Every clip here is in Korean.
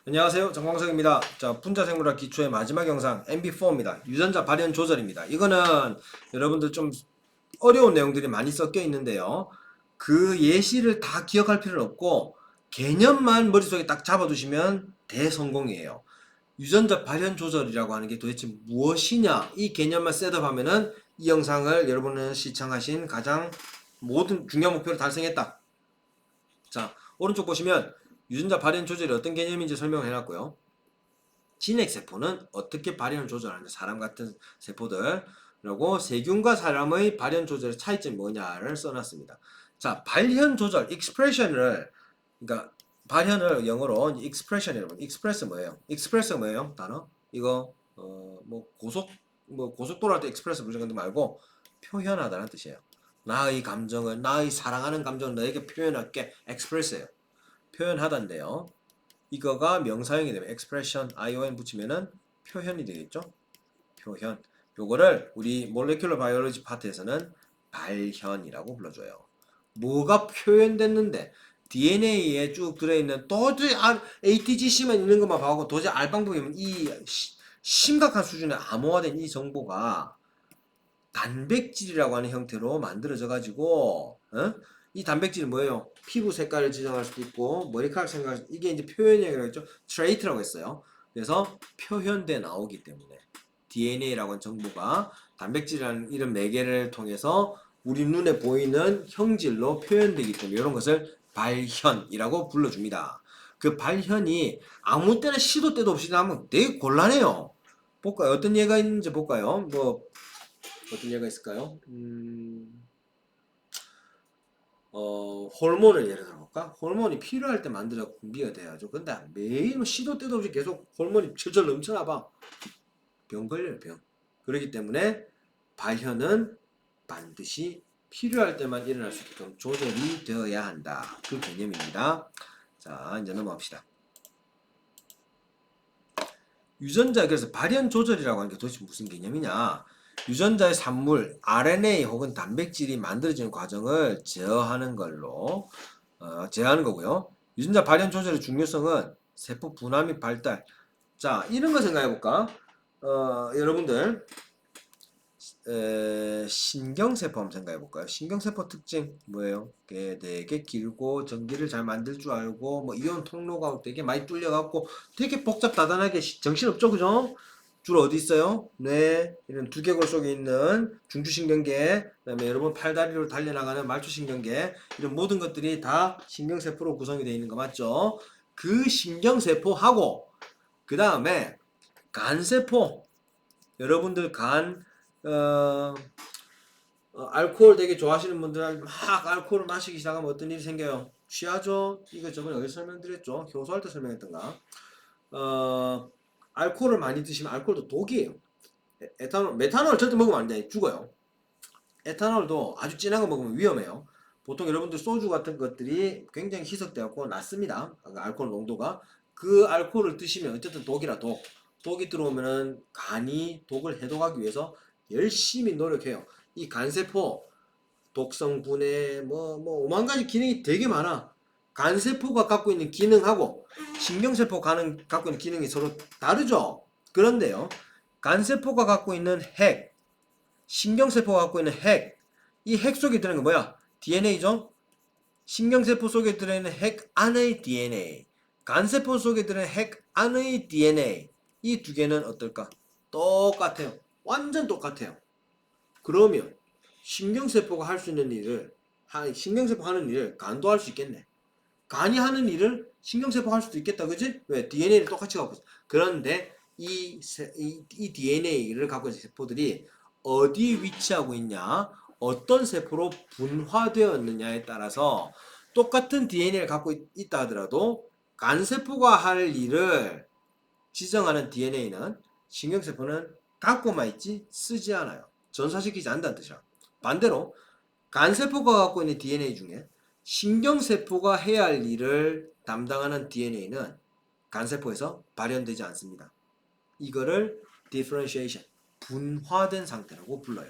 안녕하세요. 정광석입니다. 자, 분자생물학 기초의 마지막 영상 MB4입니다. 유전자 발현 조절입니다. 이거는 여러분들 좀 어려운 내용들이 많이 섞여 있는데요. 그 예시를 다 기억할 필요는 없고 개념만 머릿속에 딱 잡아두시면 대성공이에요. 유전자 발현 조절이라고 하는 게 도대체 무엇이냐, 이 개념만 셋업하면은 이 영상을 여러분은 시청하신 가장 모든 중요한 목표를 달성했다. 자, 오른쪽 보시면 유전자 발현 조절이 어떤 개념인지 설명을 해놨고요. 진핵세포는 어떻게 발현을 조절하는지, 사람 같은 세포들, 그리고 세균과 사람의 발현 조절의 차이점이 뭐냐를 써놨습니다. 자, 발현 조절, expression을, 그러니까 발현을 영어로 expression이라고. express 뭐예요? express가 뭐예요? 단어? 이거 고속도로 할 때 express 부르는 건데 말고 표현하다는 뜻이에요. 나의 감정을, 나의 사랑하는 감정을 너에게 표현할게. express예요. 표현하다인데요. 이거가 명사형이 되면 expression, ion 붙이면은 표현이 되겠죠? 표현. 요거를 우리 몰레큘러 바이올로지 파트에서는 발현이라고 불러줘요. 뭐가 표현됐는데 DNA에 쭉 들어있는 도저히 ATGC만 있는 것만 봐도 도저히 알 방법이 없는 이 심각한 수준의 암호화된 이 정보가 단백질이라고 하는 형태로 만들어져 가지고 이 단백질이 뭐예요? 피부 색깔을 지정할 수도 있고 머리카락 색깔, 이게 이제 표현이라고 했죠. 트레이트라고 했어요. 그래서 표현돼 나오기 때문에 DNA라고 하는 정보가 단백질이라는 이런 매개를 통해서 우리 눈에 보이는 형질로 표현되기 때문에 이런 것을 발현이라고 불러줍니다. 그 발현이 아무 때나 시도 때도 없이 나면 되게 곤란해요. 볼까요? 어떤 예가 있는지 볼까요? 뭐 어떤 예가 있을까요? 호르몬을 예를 들어볼까? 호르몬이 필요할 때 만들어 분비가 돼야죠. 근데 매일 시도 때도 없이 계속 호르몬이 철철 넘쳐나봐. 병 걸려요, 병. 그렇기 때문에 발현은 반드시 필요할 때만 일어날 수 있게끔 조절이 되어야 한다. 그 개념입니다. 자, 이제 넘어갑시다. 유전자, 그래서 발현 조절이라고 하는 게 도대체 무슨 개념이냐? 유전자의 산물, RNA 혹은 단백질이 만들어지는 과정을 제어하는 걸로 제어하는 거고요. 유전자 발현 조절의 중요성은 세포 분화 및 발달. 자, 이런 거 생각해 볼까? 여러분들 신경세포 한번 생각해 볼까요? 신경세포 특징 뭐예요? 되게 길고 전기를 잘 만들 줄 알고 뭐 이온 통로가 되게 많이 뚫려 갖고 되게 복잡다단하게 정신없죠, 그죠? 주로 어디 있어요? 뇌, 이런 두개골 속에 있는 중추신경계, 그다음에 여러분 팔다리로 달려나가는 말초신경계, 이런 모든 것들이 다 신경세포로 구성이 되어 있는 거 맞죠? 그 신경세포하고 그 다음에 간세포, 여러분들 간 알코올 되게 좋아하시는 분들은 막 알코올을 마시기 시작하면 어떤 일이 생겨요? 취하죠? 이거 저번에 어디서 설명드렸죠? 교수할 때 설명했던가? 알코올을 많이 드시면 알코올도 독이에요. 에탄올, 메탄올 절대 먹으면 안 돼. 죽어요. 에탄올도 아주 진한 거 먹으면 위험해요. 보통 여러분들 소주 같은 것들이 굉장히 희석되었고 낮습니다. 알코올 농도가. 그 알코올을 드시면 어쨌든 독이라 독. 독이 들어오면은 간이 독을 해독하기 위해서 열심히 노력해요. 이 간세포, 독성 분해, 오만 가지 기능이 되게 많아. 간세포가 갖고 있는 기능하고 신경세포 갖고 있는 기능이 서로 다르죠. 그런데요, 간세포가 갖고 있는 핵, 신경세포가 갖고 있는 핵, 이 핵 속에 들어있는 거 뭐야? DNA죠? 신경세포 속에 들어있는 핵 안의 DNA, 간세포 속에 들어있는 핵 안의 DNA, 이 두 개는 어떨까? 똑같아요. 완전 똑같아요. 그러면 신경세포가 할 수 있는 일을, 신경세포 하는 일을 간도 할 수 있겠네. 간이 하는 일을 신경세포가 할 수도 있겠다, 그지? 왜? DNA를 똑같이 갖고 있어. 그런데 이 DNA를 갖고 있는 세포들이 어디 위치하고 있냐, 어떤 세포로 분화되었느냐에 따라서 똑같은 DNA를 갖고 있다 하더라도 간세포가 할 일을 지정하는 DNA는 신경세포는 갖고만 있지 쓰지 않아요. 전사시키지 않는다는 뜻이야. 반대로 간세포가 갖고 있는 DNA 중에 신경세포가 해야 할 일을 담당하는 DNA는 간세포에서 발현되지 않습니다. 이거를 differentiation, 분화된 상태라고 불러요.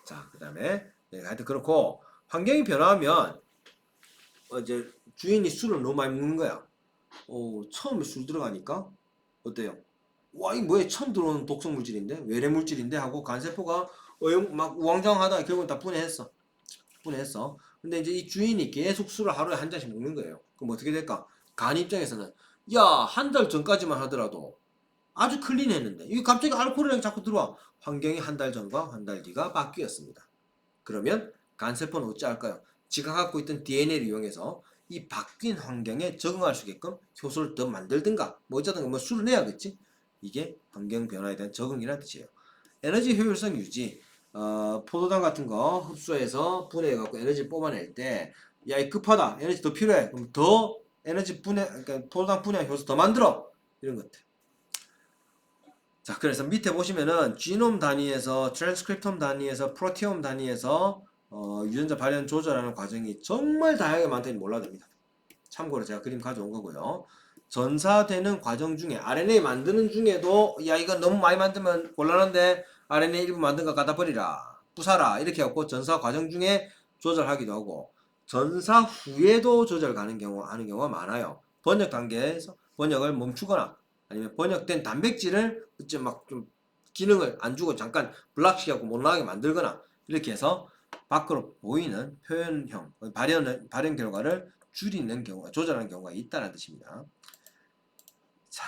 자, 그 다음에 하여튼 그렇고 환경이 변화하면 이제 주인이 술을 너무 많이 먹는 거야. 처음에 술 들어가니까 어때요? 와, 이 뭐야? 처음 들어오는 독성 물질인데? 외래 물질인데? 하고 간세포가 막 우왕좌왕하다가 결국은 다 분해했어. 분해했어. 근데 이제 이 주인이 계속 술을 하루에 한 잔씩 먹는 거예요. 그럼 어떻게 될까? 간 입장에서는 야, 한 달 전까지만 하더라도 아주 클린했는데 이게 갑자기 알코올이랑 자꾸 들어와. 환경이 한 달 전과 한 달 뒤가 바뀌었습니다. 그러면 간세포는 어찌할까요? 지가 갖고 있던 DNA를 이용해서 이 바뀐 환경에 적응할 수 있게끔 효소를 더 만들든가 뭐 어쩌든가 뭐 술을 내야겠지. 이게 환경 변화에 대한 적응이라는 뜻이에요. 에너지 효율성 유지. 포도당 같은 거 흡수해서 분해해갖고 에너지 뽑아낼 때, 야, 이 급하다. 에너지 더 필요해. 그럼 더 에너지 분해, 그러니까 포도당 분해 효소 더 만들어. 이런 것들. 자, 그래서 밑에 보시면은 지놈 단위에서 트랜스크립톰 단위에서 프로티옴 단위에서 유전자 발현 조절하는 과정이 정말 다양하게 많다니 몰라도 됩니다. 참고로 제가 그림 가져온 거고요. 전사되는 과정 중에 RNA 만드는 중에도 야, 이거 너무 많이 만들면 곤란한데 RNA 일부 만든 거 갖다 버리라, 부사라 이렇게 해갖고 전사 과정 중에 조절하기도 하고 전사 후에도 조절 하는 경우가 많아요. 번역 단계에서 번역을 멈추거나 아니면 번역된 단백질을 막좀 기능을 안 주고 잠깐 블락시키고 못 나가게 만들거나 이렇게 해서 밖으로 보이는 표현형 발현 결과를 줄이는 경우가 조절하는 경우가 있다는 뜻입니다. 자,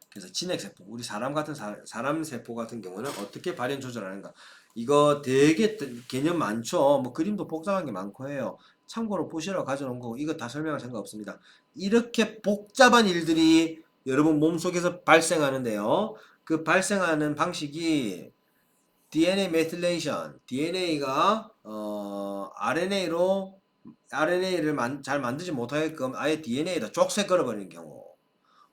그래서 진핵세포, 우리 사람 같은 사람 세포 같은 경우는 어떻게 발현 조절하는가? 이거 되게 개념 많죠. 뭐 그림도 복잡한 게 많고 해요. 참고로 보시라고 가져놓은 거고 이거 다 설명할 생각 없습니다. 이렇게 복잡한 일들이 여러분 몸속에서 발생하는데요. 그 발생하는 방식이 DNA 메틸레이션, DNA가 RNA를 잘 만들지 못하게끔 아예 DNA에다 족쇄 걸어버리는 경우,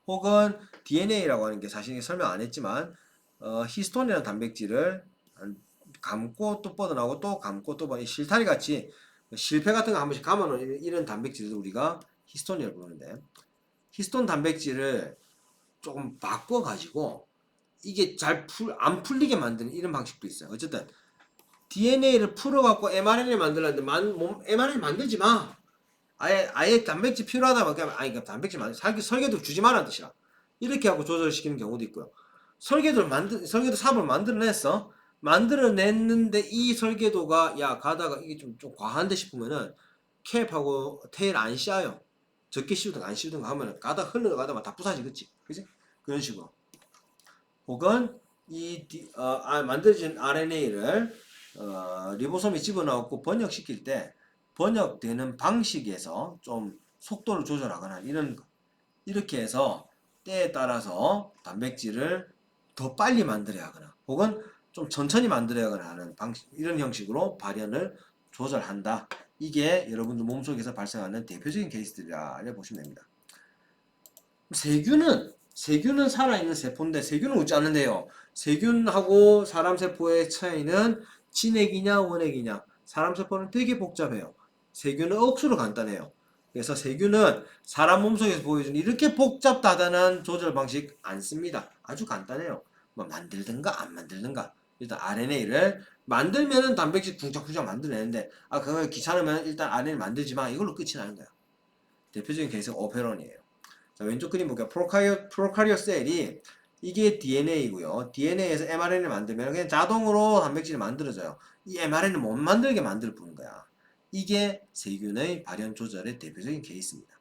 혹은 DNA라고 하는 게 사실 설명 안 했지만 히스톤이라는 단백질을 감고 또 뻗어나오고 또 감고 또 뻗어, 실타리 같이 실패 같은 거 한 번씩 감아놓은 이런 단백질을 우리가 히스톤이라고 부르는데, 히스톤 단백질을 조금 바꿔가지고 이게 안 풀리게 만드는 이런 방식도 있어요. 어쨌든 DNA를 풀어갖고 mRNA 만들었는데 mRNA 만들지 마. 아예 단백질 필요하다 막 아니 그러니까 단백질 설계도 주지 마라는 뜻이라. 이렇게 하고 조절시키는 경우도 있고요. 설계도 삽을 만들어냈어. 만들어냈는데 이 설계도가 야 가다가 이게 좀 과한데 싶으면은 캡하고 테일 안 씌워요. 적게 씌우든가 안 씌우든가 하면은 가다 흘러가다가 다 부사지겠지. 그지? 그런 식으로. 혹은 만들어진 RNA를 리보솜이 집어넣고 번역시킬 때 번역되는 방식에서 좀 속도를 조절하거나 이렇게 해서 때에 따라서 단백질을 더 빨리 만들어야 하거나 혹은 좀 천천히 만들어야 하거나 하는 방식, 이런 형식으로 발현을 조절한다. 이게 여러분들 몸속에서 발생하는 대표적인 케이스들이라 보시면 됩니다. 세균은 살아있는 세포인데 세균은 웃지 않는데요. 세균하고 사람 세포의 차이는 진핵이냐 원핵이냐. 사람 세포는 되게 복잡해요. 세균은 억수로 간단해요. 그래서 세균은 사람 몸속에서 보여주는 이렇게 복잡다단한 조절 방식 안 씁니다. 아주 간단해요. 뭐 만들든가 안 만들든가. 일단 RNA를 만들면은 단백질 쿵짝쿵짝 만들어내는데 그거 귀찮으면 일단 RNA 만들지 마. 이걸로 끝이 나는 거야. 대표적인 케이스가 오페론이에요. 자, 왼쪽 그림 볼게요. 프로카리오 셀이 이게 DNA고요. DNA에서 mRNA를 만들면 그냥 자동으로 단백질이 만들어져요. 이 mRNA를 못 만들게 만들 뿐인 거야. 이게 세균의 발현 조절의 대표적인 케이스입니다.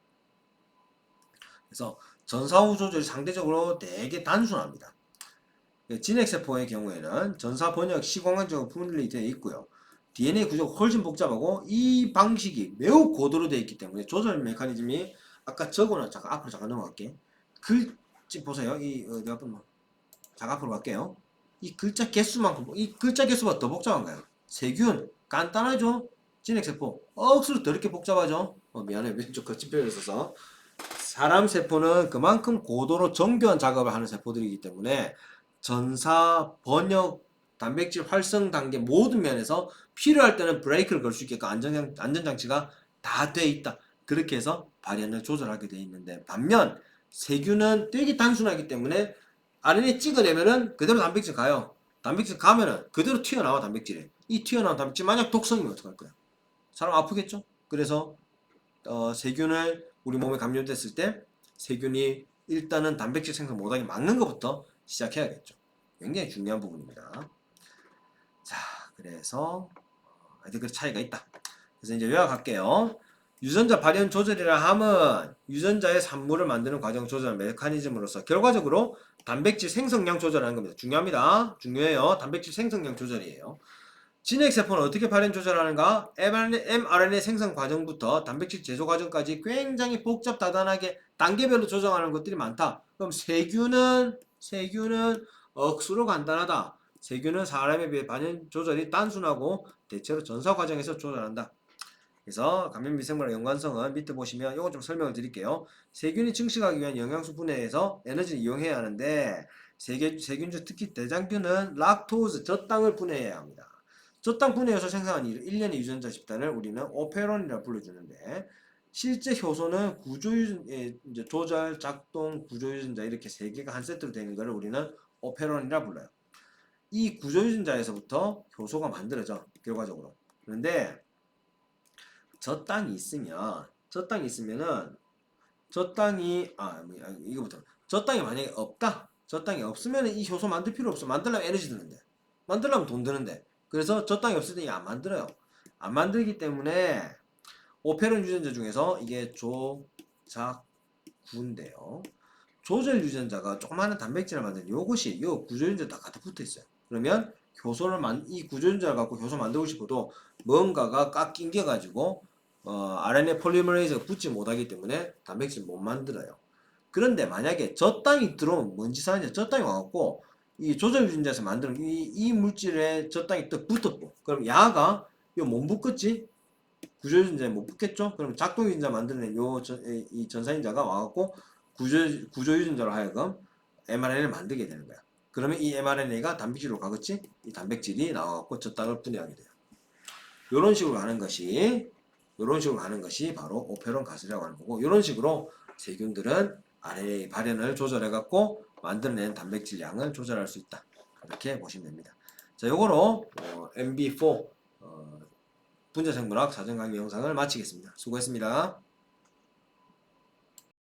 그래서 전사후 조절이 상대적으로 되게 단순합니다. 진핵세포의 경우에는 전사 번역 시공간적으로 분리되어 있고요. DNA 구조가 훨씬 복잡하고 이 방식이 매우 고도로 되어 있기 때문에 조절 메커니즘이 아까 저거는 잠깐 넘어갈게. 글씨 보세요. 내가 잠깐 앞으로 갈게요. 이 글자 개수보다 더 복잡한 거예요. 세균 간단하죠. 진핵세포 억수로 더럽게 복잡하죠. 미안해 왼쪽 거친 표현을 써서. 사람 세포는 그만큼 고도로 정교한 작업을 하는 세포들이기 때문에 전사, 번역, 단백질 활성 단계 모든 면에서 필요할 때는 브레이크를 걸 수 있게끔 안전장치가 다 돼 있다. 그렇게 해서 발현을 조절하게 돼 있는데, 반면 세균은 되게 단순하기 때문에 RNA 찍어내면은 그대로 단백질 가요. 단백질 가면은 그대로 튀어나와 단백질이. 이 튀어나온 단백질 만약 독성이면 어떡할 거야? 사람 아프겠죠? 그래서 세균을 우리 몸에 감염됐을 때 세균이 일단은 단백질 생성 못하게 막는 것부터 시작해야겠죠. 굉장히 중요한 부분입니다. 자, 그래서 하여튼 그 차이가 있다. 그래서 이제 요약할게요. 유전자 발현 조절이라 함은 유전자의 산물을 만드는 과정 조절 메커니즘으로서 결과적으로 단백질 생성량 조절하는 겁니다. 중요합니다. 중요해요. 단백질 생성량 조절이에요. 진핵세포는 어떻게 발현 조절하는가? mRNA 생성 과정부터 단백질 제조 과정까지 굉장히 복잡 다단하게 단계별로 조정하는 것들이 많다. 그럼 세균은 억수로 간단하다. 세균은 사람에 비해 발현 조절이 단순하고 대체로 전사 과정에서 조절한다. 그래서 감염 미생물의 연관성은 밑에 보시면 이거 좀 설명을 드릴게요. 세균이 증식하기 위한 영양소 분해에서 에너지를 이용해야 하는데 세균 중 특히 대장균은 락토즈, 젖당을 분해해야 합니다. 젖당 분해에서 생성한 일련의 유전자 집단을 우리는 오페론이라 불러주는데 실제 효소는 이제 조절, 작동, 구조유전자 이렇게 세 개가 한 세트로 되는 것을 우리는 오페론이라 불러요. 이 구조유전자에서부터 효소가 만들어져 결과적으로. 그런데 저 땅이 있으면은 이거부터 저 땅이 만약에 없다. 저 땅이 없으면 이 효소 만들 필요 없어. 만들려면 에너지 드는데. 만들려면 돈 드는데. 그래서 저 땅이 없을 때 안 만들어요. 안 만들기 때문에 오페론 유전자 중에서 이게 조작구인데요. 조절 유전자가 조그마한 단백질을 만드는 요것이 요 구조유전자 다 가득 붙어 있어요. 그러면 이 구조유전자를 갖고 효소 만들고 싶어도 뭔가가 깎인 가지고 RNA 폴리머레이즈가 붙지 못하기 때문에 단백질 못 만들어요. 그런데 만약에 저 땅이 들어오면 뭔 짓을 하냐? 저 땅이 와갖고 이 조절 유전자에서 만드는 이 물질에 저 땅이 또 붙었고, 그럼 야가 이거 못 붙겠지? 구조유전자에 못 붙겠죠? 그럼 작동유전자 만드는 이 전사유전자가 와갖고 구조유전자로 하여금 mRNA를 만들게 되는 거야. 그러면 이 mRNA가 단백질로 가겠지? 이 단백질이 나와갖고 저 땅을 분해하게 돼요. 이런 식으로 가는 것이 바로 오페론 가설이라고 하는 거고, 이런 식으로 세균들은 RNA 발현을 조절해갖고 만들어낸 단백질 양을 조절할 수 있다. 이렇게 보시면 됩니다. 자, 요거로 MB4 분자생물학 사전 강의 영상을 마치겠습니다. 수고했습니다.